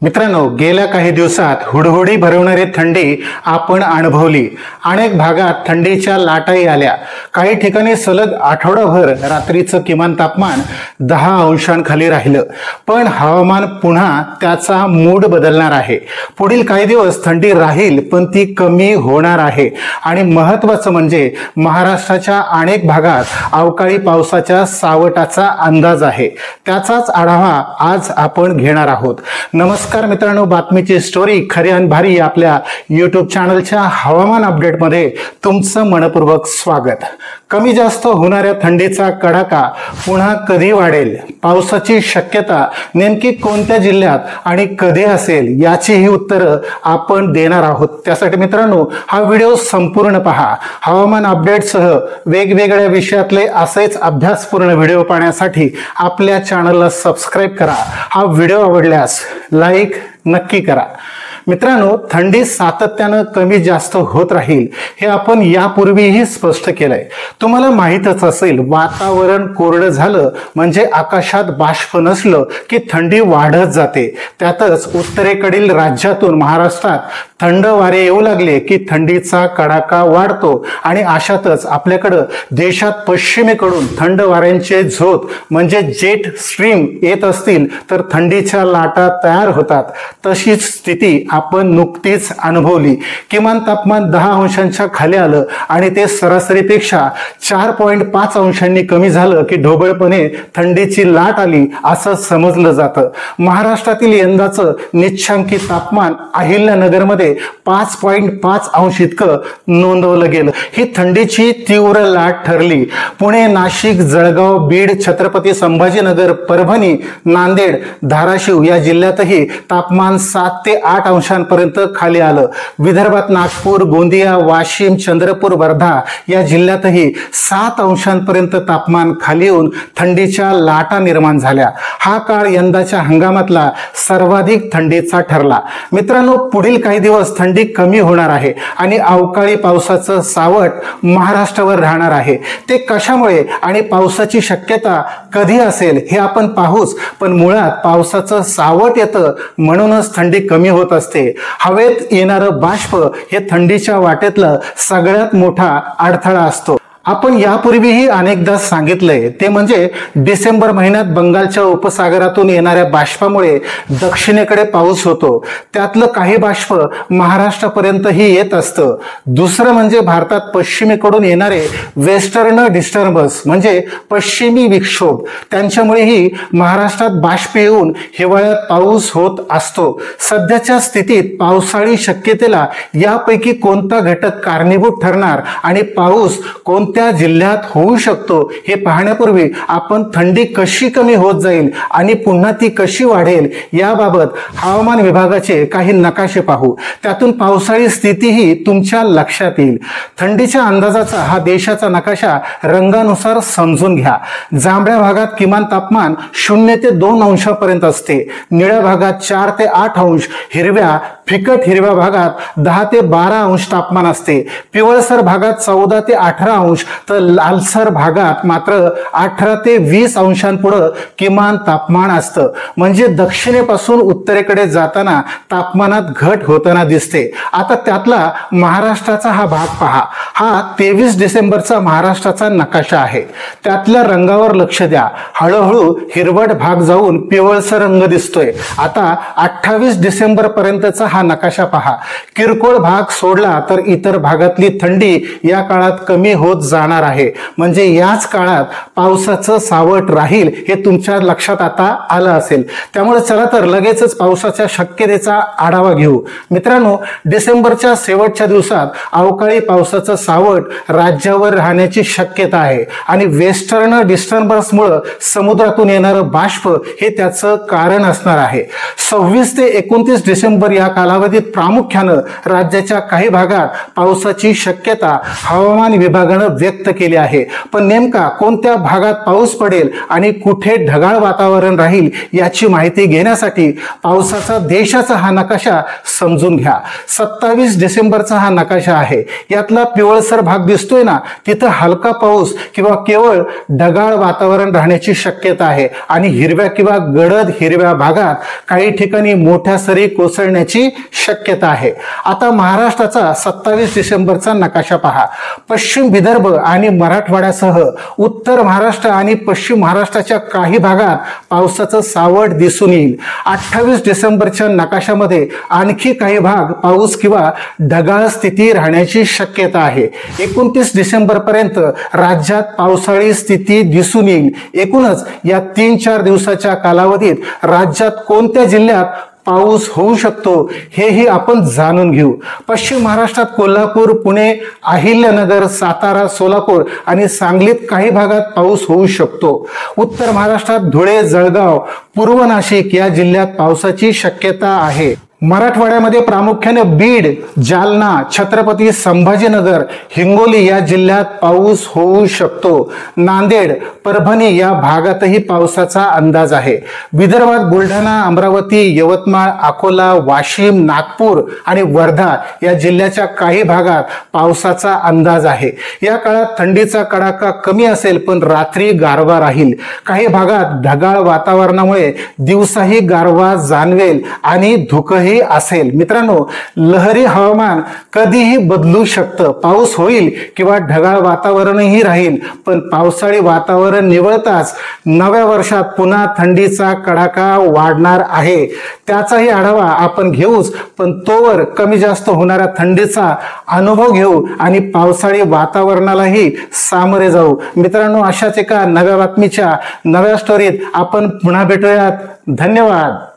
मित्रांनो, गेल्या काही दिवसात हुडहुडी भरवणारी थंडी आपण अनुभवली। अनेक भागात थंडीच्या लाटाही आल्या। काही ठिकाणी सलग आठवडाभर रात्रीचं किमान तापमान 10 अंशांखाली राहिलं। पण हवामान पुन्हा त्याचा मूड बदलणार आहे। पुढील काही दिवस थंडी राहील, पण ती कमी होणार आहे। आणि महत्त्वाचं म्हणजे महाराष्ट्राच्या अनेक भागात अवकाळी पावसाच्या सावटाचा अंदाज आहे। त्याचाच आढावा आज आपण घेणार आहोत। नमस्कार मित्रांनो, बातमीची स्टोरी खरी आणि भारी आपल्या YouTube चॅनलच्या हवामान अपडेटमध्ये तुमचं मनपूर्वक स्वागत। कमी जास्त होणाऱ्या थंडीचा कडाका पुन्हा कधी वाढेल, पावसाची शक्यता नेमकी कोणत्या जिल्ह्यात आणि कधी असेल याचीही उत्तरं आपण देणार आहोत। त्यासाठी मित्रांनो, हा व्हिडिओ संपूर्ण पहा। हवामान अपडेटसह वेगवेगळ्या विषयातले असेच अभ्यासपूर्ण व्हिडिओ पाहण्यासाठी आपल्या चॅनलला सबस्क्राइब करा। हा व्हिडिओ आवडल्यास लाईक नक्की करा। मित्रांनो, थंडी सातत्याने कमी जास्त होत राहील हे आपण यापूर्वीही स्पष्ट केलंय। तुम्हाला माहीतच असेल, वातावरण कोरडं झालं म्हणजे आकाशात बाष्प नसलं की थंडी वाढत जाते। त्यातच उत्तरेकडील राज्यातून महाराष्ट्रात थंड वारे येऊ लागले की थंडीचा कडाका वाढतो। आणि अशातच आपल्याकडे देशात पश्चिमेकडून थंड वाऱ्यांचे झोत म्हणजे जेट स्ट्रीम येत असतील तर थंडीच्या लाटा तयार होतात। तशीच स्थिती आपण नुकतीच अनुभवली। किमान तापमान 10 अंशांच्या खाली आलं आणि ते सरासरीपेक्षा 4.5 अंशांनी कमी झालं की ढोबळपणे थंडीची लाट आली असं समजलं जातं। महाराष्ट्रातील यंदाचं निश्चांकी तापमान अहिल्यानगरमध्ये 5.5 अंश इतकं नोंदवलं गेलं। ही थंडीची तीव्र लाट ठरली। पुणे, नाशिक, जळगाव, बीड, छत्रपती संभाजीनगर, परभणी, नांदेड, धाराशिव या जिल्ह्यातही तापमान 7 ते 8 अंशांपर्यंत खाली आलं। विदर्भात नागपूर, गोंदिया, वाशिम, चंद्रपूर, वर्धा या जिल्ह्यातही 7 अंशांपर्यंत तापमान खाली येऊन थंडीच्या लाटा निर्माण झाल्या। हा काळ यंदाच्या हंगामातला सर्वाधिक थंडीचा ठरला। मित्रांनो, पुढील काही दिवस थंडी कमी होणार आहे आणि अवकाळी पावसाचं सावट महाराष्ट्रावर राहणार आहे। ते कशामुळे आणि पावसाची शक्यता कधी असेल हे आपण पाहूच, पण मुळात पावसाचं सावट येतं म्हणूनच थंडी कमी होत असते। हवेत येणारं बाष्प हे थंडीच्या वाटेतलं सगळ्यात मोठा अडथळा असतो। आपण यापूर्वीही अनेकदा सांगितलंय, ते म्हणजे डिसेंबर महिन्यात बंगालच्या उपसागरातून येणाऱ्या बाष्पामुळे दक्षिणेकडे पाऊस होतो। त्यातलं काही बाष्प महाराष्ट्रापर्यंतही येत असतं। दुसरं म्हणजे भारतात पश्चिमेकडून येणारे वेस्टर्न डिस्टर्बन्स म्हणजे पश्चिमी विक्षोभ, त्यांच्यामुळेही महाराष्ट्रात बाष्प येऊन हिवाळ्यात पाऊस होत असतो। सध्याच्या स्थितीत पावसाळी शक्यतेला यापैकी कोणता घटक कारणीभूत ठरणार आणि पाऊस कोणत्या जिल्ह्यात होऊ शकतो हे पाहण्यापूर्वी आपण थंडी कशी कमी होत जाईल आणि पुन्हा ती कशी वाढेल याबाबत हवामान विभागाचे काही नकाशे पाहू। त्यातून पावसाळी स्थितीही तुमच्या लक्षात येईल। थंडीच्या अंदाजाचा हा देशाचा नकाशा रंगानुसार समजून घ्या। जांभळ्या भागात किमान तापमान 0 ते 2 अंशापर्यंत असते। निळ्या भागात 4 ते 8 अंश, फिकट हिरव्या भागात 10 ते 12 अंश तापमान असते। पिवळसर भागात 14 ते 18 अंश, तर लालसर भागात मात्र 18 ते 20 अंशांपुढे किमान तापमान असतं। म्हणजे दक्षिणेपासून उत्तरेकडे जाताना तापमानात घट होताना दिसते। आता त्यातला महाराष्ट्राचा हा भाग पहा। हा 23 डिसेंबरचा महाराष्ट्राचा नकाशा आहे। त्यातल्या रंगावर लक्ष द्या। हळूहळू हिरवट भाग जाऊन पिवळसर रंग दिसतोय। आता 28 डिसेंबर पर्यंतचा हा नकाशा पहा। किरकोळ भाग सोडला तर इतर भागातली थंडी या काळात कमी होत जाणार आहे। म्हणजे याच काळात पावसाचं सावट राहील हे तुमच्या लक्षात आता आलं असेल। त्यामुळे चला तर लगेचच पावसाच्या शक्यतेचा आढावा घेऊ। मित्रांनो, डिसेंबरच्या शेवटच्या दिवसात अवकाळी पावसाचं सावट राज्यावर राहण्याची शक्यता आहे आणि वेस्टर्न डिस्टर्बन्समुळे समुद्रातून येणारं बाष्प हे त्याचं कारण असणार आहे। 26 ते 29 डिसेंबर या कालावधीत प्रामुख्यानं राज्याच्या काही भागात पावसाची शक्यता हवामान विभागानं व्यक्त केली आहे। पण नेमका कोणत्या भागात पाऊस पडेल आणि कुठे ढगाळ वातावरण राहील याची माहिती घेण्यासाठी पावसाचा देशाचा हा नकाशा समजून घ्या। 27 डिसेंबरचा हा नकाशा आहे। यातला पिवळसर भाग दिसतोय ना, तिथं हलका पाऊस किंवा केवळ ढगाळ वातावरण राहण्याची शक्यता आहे आणि हिरव्या किंवा गडद हिरव्या भागात काही ठिकाणी मोठ्या सरी कोसळण्याची शक्यता आहे। आता महाराष्ट्राचा 27 डिसेंबरचा नकाशा पहा। पश्चिम विदर्भ आणि मराठवाड्यासह उत्तर महाराष्ट्र आणि पश्चिम महाराष्ट्राच्या काही भागात पावसाचं सावट दिसून येईल। 28 डिसेंबरच्या नकाशामध्ये आणखी काही भाग पाऊस किंवा ढगाळ स्थिती राहण्याची शक्यता आहे। 29 डिसेंबर पर्यंत राज्यात पावसाळी स्थिती दिसून येईल। एकूणच या 3-4 दिवसाच्या कालावधीत राज्यात कोणत्या जिल्ह्यात पाऊस होऊ शकतो हेही आपण जाणून घेऊ। पश्चिम महाराष्ट्रात कोल्हापूर, पुणे, अहिल्यानगर, सातारा, सोलापूर आणि सांगलीत काही भागात पाऊस होऊ शकतो। उत्तर महाराष्ट्रात धुळे, जळगाव, पूर्व नाशिक या जिल्ह्यात पावसाची शक्यता आहे। मराठवाड्यामध्ये प्रामुख्याने बीड, जालना, छत्रपती संभाजीनगर, हिंगोली या जिल्ह्यात पाऊस होऊ शकतो। नांदेड, परभणी या भागातही पावसाचा अंदाज आहे। विदर्भात बुलढाणा, अमरावती, यवतमाळ, अकोला, वाशिम, नागपूर आणि वर्धा या जिल्ह्याच्या काही भागात पावसाचा अंदाज आहे। या काळात थंडीचा कडाका कमी असेल पण रात्री गारवा राहील। काही भागात ढगाळ वातावरणामुळे दिवसाही गारवा जाणवेल आणि धुकंही असेल। मित्रांनो, लहरी हवामान कधीही बदलू शकतं। पाऊस होईल किंवा ढगाळ वातावरणही राहील, पण पावसाळी वातावरण निवळताच नव्या वर्षात पुन्हा थंडीचा कडाका वाढणार आहे। त्याचाही आढावा आपण घेऊच, पण तोवर कमी जास्त होणाऱ्या थंडीचा अनुभव घेऊ आणि पावसाळी वातावरणालाही सामोरे जाऊ। मित्रांनो, अशाच एका नव्या बातमीच्या नव्या स्टोरीत आपण पुन्हा भेटूयात। धन्यवाद।